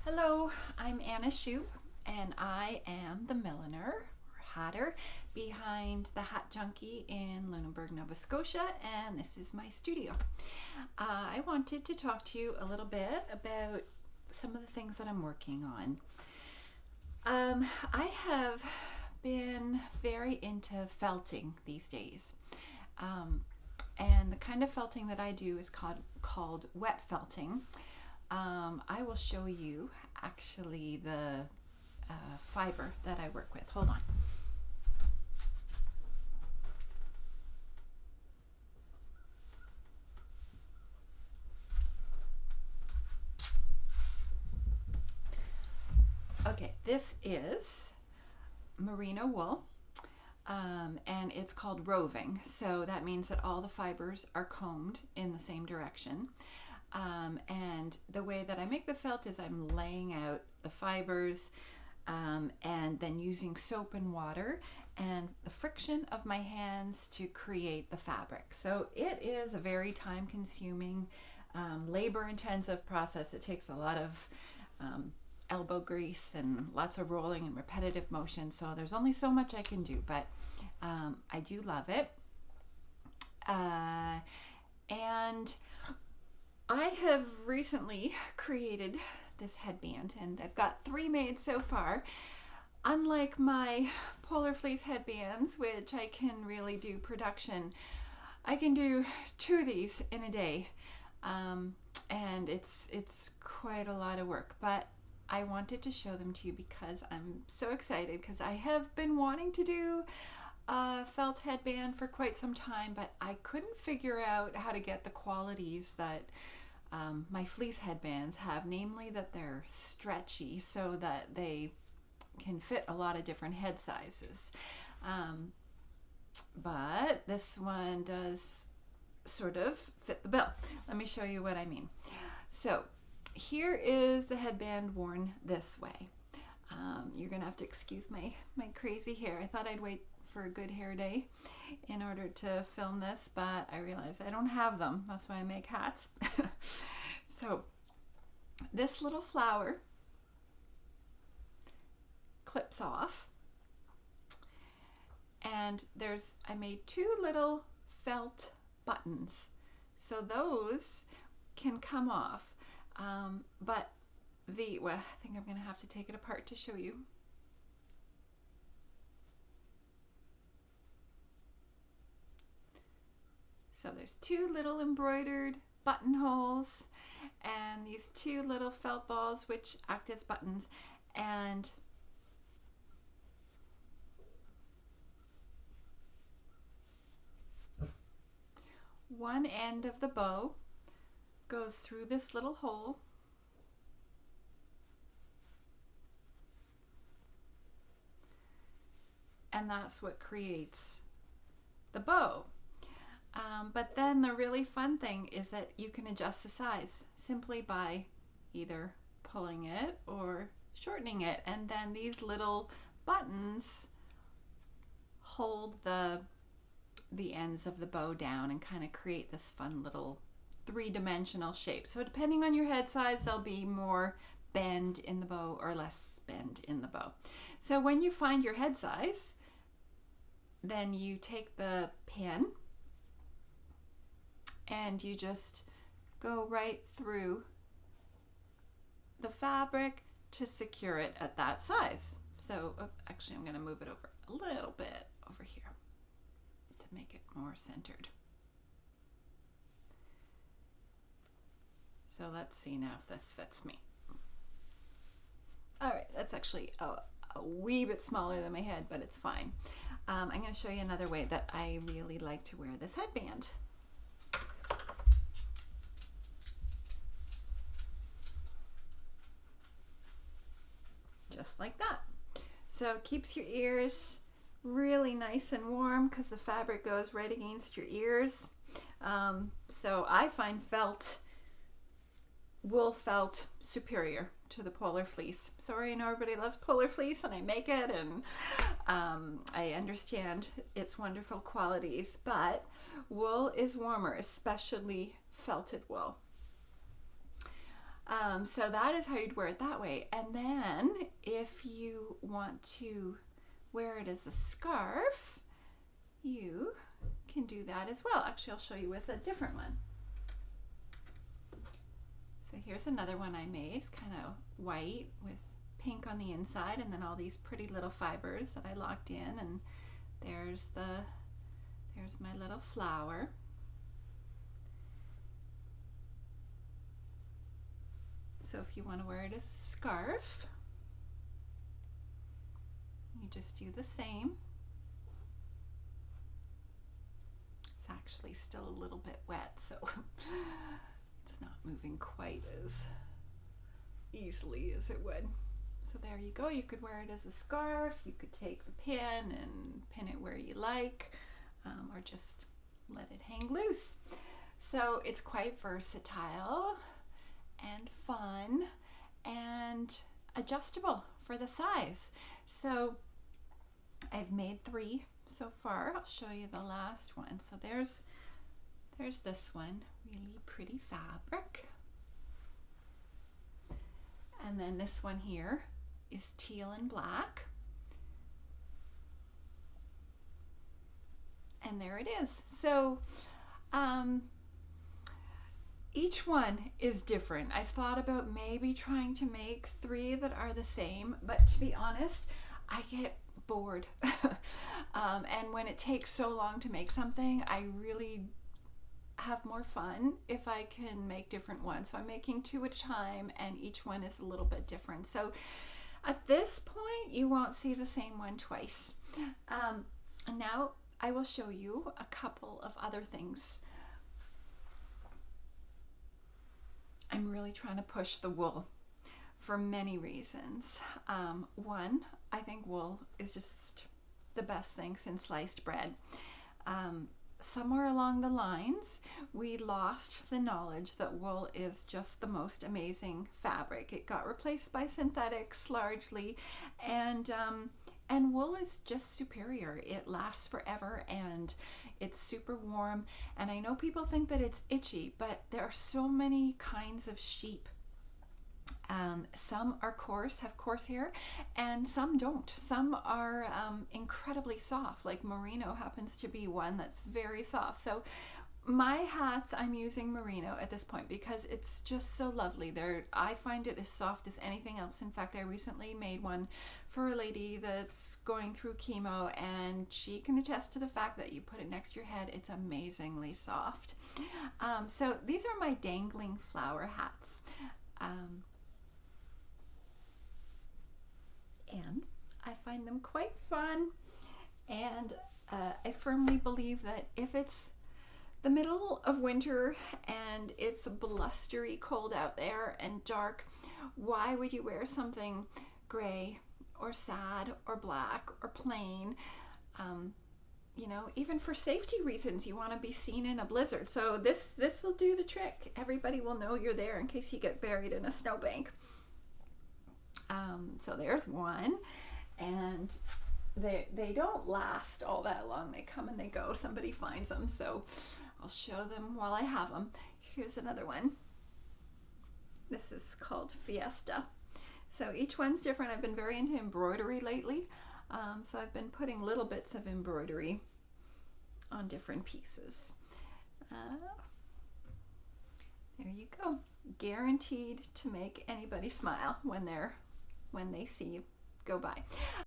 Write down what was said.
Hello, I'm Anna Shoup, and I am the milliner or hatter behind the Hat Junkie in Lunenburg, Nova Scotia, and this is my studio. I wanted to talk to you a little bit about some of the things that I'm working on. I have been very into felting these days. And the kind of felting that I do is called wet felting. I will show you actually the fiber that I work with. Hold on. Okay, this is merino wool. And it's called roving, so that means that all the fibers are combed in the same direction. And the way that I make the felt is I'm laying out the fibers and then using soap and water and the friction of my hands to create the fabric. So it is a very time-consuming, labor-intensive process. It takes a lot of elbow grease and lots of rolling and repetitive motion, so there's only so much I can do, but I do love it. And I have recently created this headband, and I've got 3 made so far. Unlike my polar fleece headbands, which I can really do production, I can do 2 of these in a day, and it's quite a lot of work, but I wanted to show them to you because I'm so excited, because I have been wanting to do a felt headband for quite some time, but I couldn't figure out how to get the qualities that my fleece headbands have, namely that they're stretchy so that they can fit a lot of different head sizes. But this one does sort of fit the bill. Let me show you what I mean. So here is the headband worn this way. You're gonna have to excuse my crazy hair. I thought I'd wait for a good hair day in order to film this, but I realized I don't have them. That's why I make hats. So this little flower clips off, and I made 2 little felt buttons, so those can come off. But well, I think I'm going to have to take it apart to show you. So there's 2 little embroidered buttonholes and these 2 little felt balls which act as buttons, and one end of the bow goes through this little hole, and that's what creates the bow. But then the really fun thing is that you can adjust the size simply by either pulling it or shortening it, and then these little buttons hold the ends of the bow down and kind of create this fun little 3-dimensional shape. So depending on your head size, there'll be more bend in the bow or less bend in the bow. So when you find your head size, then you take the pin and you just go right through the fabric to secure it at that size. So actually I'm going to move it over a little bit over here to make it more centered. So let's see now if this fits me. All right, that's actually a wee bit smaller than my head, but it's fine. I'm going to show you another way that I really like to wear this headband. Just like that. So it keeps your ears really nice and warm because the fabric goes right against your ears. So I find wool felt superior to the polar fleece. Sorry, I know everybody loves polar fleece and I make it, and I understand its wonderful qualities, but wool is warmer, especially felted wool. So that is how you'd wear it that way. And then if you want to wear it as a scarf, you can do that as well. Actually, I'll show you with a different one. So here's another one I made. It's kind of white with pink on the inside, and then all these pretty little fibers that I locked in, and there's my little flower. So if you want to wear it as a scarf, you just do the same. It's actually still a little bit wet, so it's not moving quite as easily as it would. So there you go. You could wear it as a scarf. You could take the pin and pin it where you like, or just let it hang loose. So it's quite versatile and fun and adjustable for the size. So I've made 3 so far. I'll show you the last one. So there's this one, really pretty fabric. And then this one here is teal and black. And there it is. So each one is different. I've thought about maybe trying to make 3 that are the same, but to be honest, I get bored. And when it takes so long to make something, I really have more fun if I can make different ones. So I'm making 2 at a time, and each one is a little bit different. So at this point, you won't see the same one twice. And now I will show you a couple of other things. I'm really trying to push the wool for many reasons. One, I think wool is just the best thing since sliced bread. Somewhere along the lines, we lost the knowledge that wool is just the most amazing fabric. It got replaced by synthetics largely, and wool is just superior. It lasts forever, and it's super warm. And I know people think that it's itchy, but there are so many kinds of sheep. Some are coarse, have coarse hair, and some don't. Some are incredibly soft, like merino happens to be one that's very soft. So my hats, I'm using merino at this point because it's just so lovely. I find it as soft as anything else. In fact, I recently made one for a lady that's going through chemo, and she can attest to the fact that you put it next to your head, it's amazingly soft. So these are my dangling flower hats. And I find them quite fun, and I firmly believe that if it's the middle of winter and it's blustery cold out there and dark, why would you wear something gray or sad or black or plain? You know, even for safety reasons, you want to be seen in a blizzard. So this will do the trick. Everybody will know you're there in case you get buried in a snowbank. So there's one, and they don't last all that long. They come and they go. Somebody finds them, so I'll show them while I have them. Here's another one. This is called Fiesta. So each one's different. I've been very into embroidery lately, so I've been putting little bits of embroidery on different pieces. There you go. Guaranteed to make anybody smile when they see you go by.